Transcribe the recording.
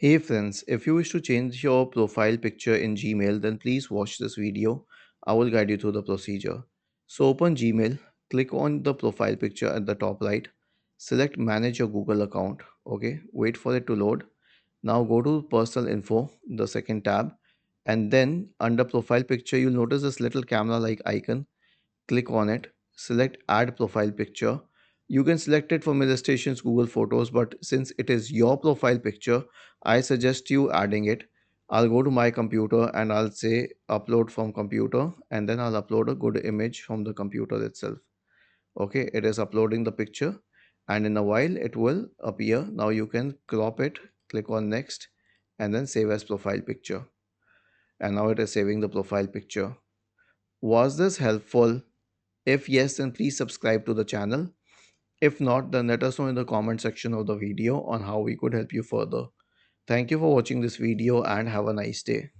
Hey friends, if you wish to change your profile picture in Gmail, then please watch this video. I will guide you through the procedure. So open Gmail, click on the profile picture at the top right, select manage your Google account. Okay, wait for it to load. Now go to personal info, the second tab, and then under profile picture, you'll notice this little camera like icon. Click on it, select add profile picture. You can select it from illustrations, Google Photos, but since it is your profile picture, I suggest you adding it. I'll go to my computer and I'll say upload from computer, and then I'll upload a good image from the computer itself. Okay, it is uploading the picture, and in a while it will appear. Now you can crop it, click on next, and then save as profile picture. And now it is saving the profile picture. Was this helpful? If yes, then please subscribe to the channel. If not, then let us know in the comment section of the video on how we could help you further. Thank you for watching this video and have a nice day.